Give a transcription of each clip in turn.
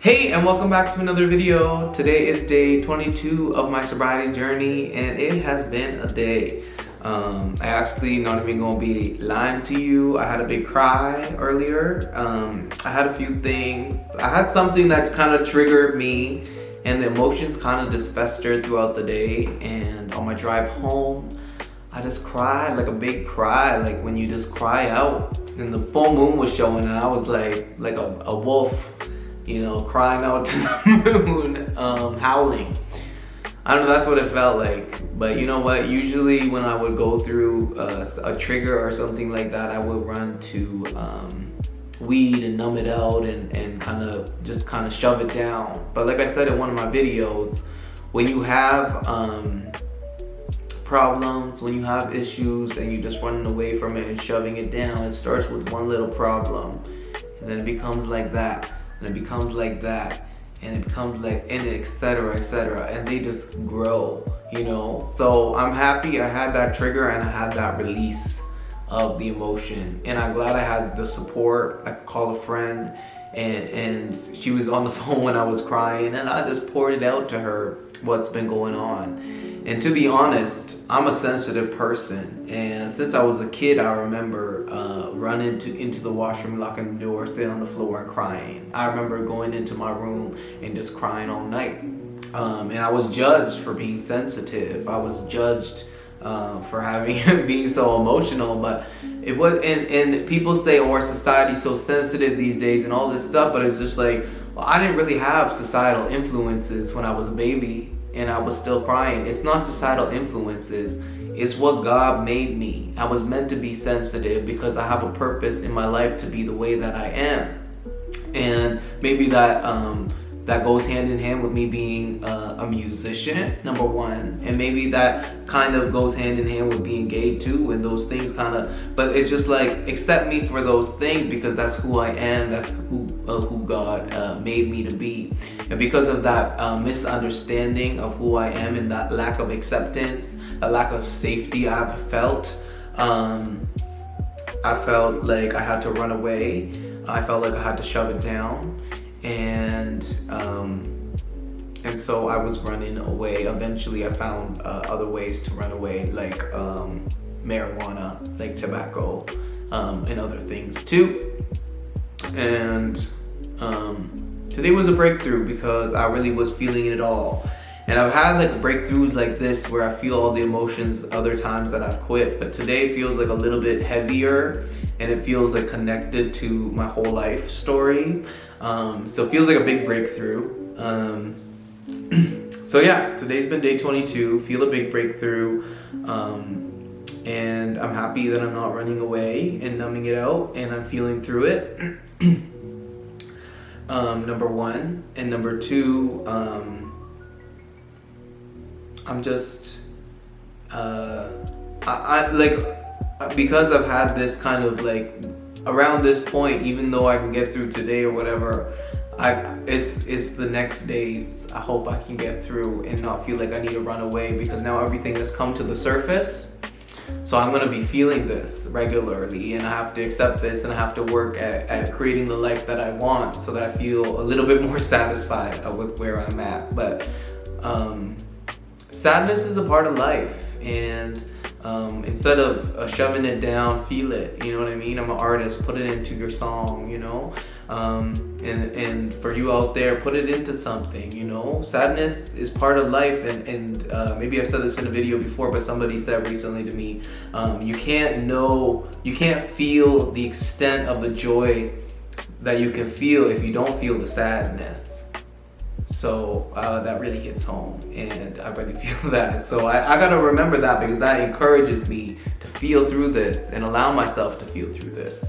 Hey, and welcome back to another video. Today is day 22 of my sobriety journey, and it has been a day. I actually, not even gonna be lying to you, I had a big cry earlier. I had a few things. I had something that kind of triggered me, and the emotions kind of just festered throughout the day. And on my drive home, I just cried, like a big cry, like when you just cry out. And the full moon was showing, and I was like a wolf, you know, crying out to the moon, howling. I don't know, that's what it felt like. But you know what? Usually when I would go through a trigger or something like that, I would run to weed and numb it out and kind of shove it down. But like I said in one of my videos, when you have problems, when you have issues and you're just running away from it and shoving it down, it starts with one little problem, and then it becomes like that, and it becomes like that, and it becomes like, and etc., and they just grow, you know. So I'm happy I had that trigger and I had that release of the emotion, and I'm glad I had the support. I could call a friend, and she was on the phone when I was crying, and I just poured it out to her what's been going on. And to be honest, I'm a sensitive person, and since I was a kid, I remember running into the washroom, locking the door, staying on the floor and crying. I remember going into my room and just crying all night. And I was judged for being sensitive. I was judged for having being so emotional. But it was, and people say, "Oh, our society's so sensitive these days," and all this stuff. But it's just like, well, I didn't really have societal influences when I was a baby, and I was still crying. It's not societal influences, it's what God made me. I was meant to be sensitive because I have a purpose in my life to be the way that I am. And maybe that goes hand in hand with me being a musician, number one. And maybe that kind of goes hand in hand with being gay too, and those things kind of, but it's just like, accept me for those things because that's who I am, that's who God made me to be. And because of that misunderstanding of who I am and that lack of acceptance, a lack of safety I've felt, I felt like I had to run away. I felt like I had to shove it down. And so I was running away. Eventually I found other ways to run away, like marijuana, like tobacco, and other things too. And today was a breakthrough because I really was feeling it all. And I've had like breakthroughs like this where I feel all the emotions other times that I've quit, but today feels like a little bit heavier, and it feels like connected to my whole life story. So it feels like a big breakthrough. So yeah, today's been day 22, feel a big breakthrough. And I'm happy that I'm not running away and numbing it out, and I'm feeling through it. Number one. And number two, I'm just, I like, because I've had this kind of like, around this point, even though I can get through today or whatever, it's the next days I hope I can get through and not feel like I need to run away, because now everything has come to the surface. So I'm gonna be feeling this regularly, and I have to accept this, and I have to work at creating the life that I want so that I feel a little bit more satisfied with where I'm at. But sadness is a part of life, and instead of shoving it down, feel it, you know what I mean? I'm an artist, put it into your song, you know? And for you out there, put it into something, you know? Sadness is part of life, and maybe I've said this in a video before, but somebody said recently to me, you can't feel the extent of the joy that you can feel if you don't feel the sadness. So that really hits home, and I really feel that. So I gotta remember that, because that encourages me to feel through this and allow myself to feel through this.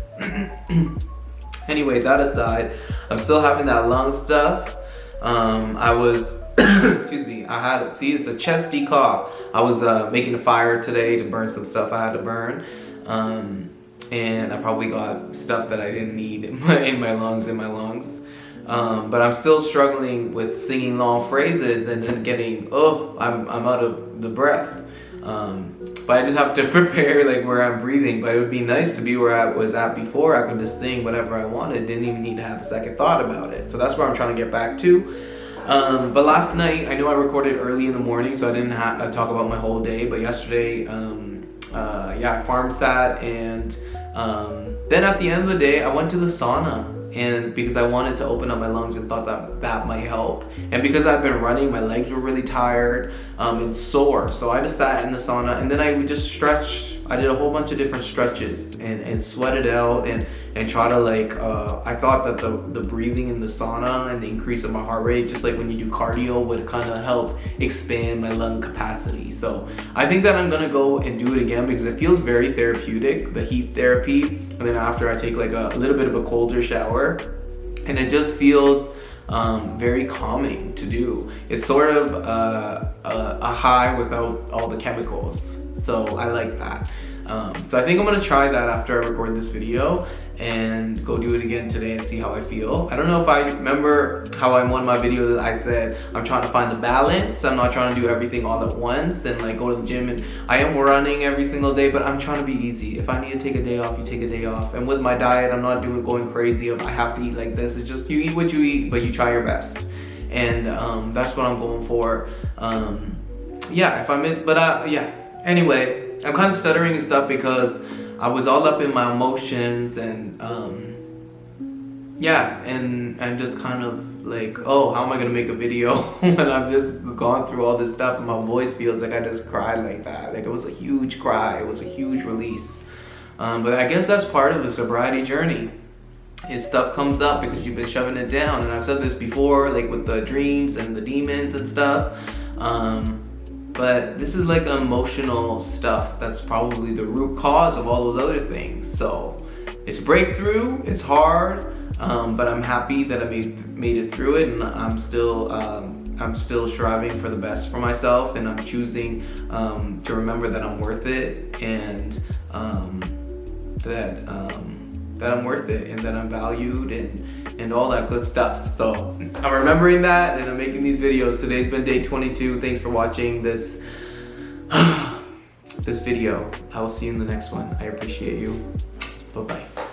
Anyway, that aside, I'm still having that lung stuff. I was, excuse me, it's a chesty cough. I was making a fire today to burn some stuff I had to burn. And I probably got stuff that I didn't need in my lungs. But I'm still struggling with singing long phrases and then getting, I'm out of the breath. But I just have to prepare like where I'm breathing. But it would be nice to be where I was at before. I could just sing whatever I wanted, didn't even need to have a second thought about it. So that's where I'm trying to get back to. But last night, I know I recorded early in the morning, so I didn't talk about my whole day. But yesterday, I farm sat, and then at the end of the day, I went to the sauna. And because I wanted to open up my lungs and thought that might help. And because I've been running, my legs were really tired and sore. So I just sat in the sauna, and then I would just stretch. I did a whole bunch of different stretches and sweat it out and try to I thought that the breathing in the sauna and the increase of my heart rate, just like when you do cardio, would kind of help expand my lung capacity. So I think that I'm gonna go and do it again because it feels very therapeutic, the heat therapy. And then after I take like a little bit of a colder shower, and it just feels very calming to do. It's sort of a high without all the chemicals. So I like that. So I think I'm gonna try that after I record this video and go do it again today and see how I feel. I don't know if I remember how in one of my videos I said I'm trying to find the balance. I'm not trying to do everything all at once and like go to the gym, and I am running every single day, but I'm trying to be easy. If I need to take a day off, you take a day off. And with my diet, I'm not going crazy of I have to eat like this. It's just you eat what you eat, but you try your best. And that's what I'm going for. Anyway, I'm kind of stuttering and stuff because I was all up in my emotions, and and I'm just kind of like, oh, how am I gonna make a video when I've just gone through all this stuff and my voice feels like I just cried like that. Like it was a huge cry, it was a huge release. But I guess that's part of the sobriety journey. Is stuff comes up because you've been shoving it down. And I've said this before, like with the dreams and the demons and stuff. But this is like emotional stuff that's probably the root cause of all those other things. So it's breakthrough, it's hard, but I'm happy that I made it through it, and I'm still striving for the best for myself, and I'm choosing to remember that I'm worth it, and that I'm worth it, and that I'm valued, and all that good stuff. So I'm remembering that, and I'm making these videos. Today's been day 22. Thanks for watching this this video. I will see you in the next one. I appreciate you. Bye-bye.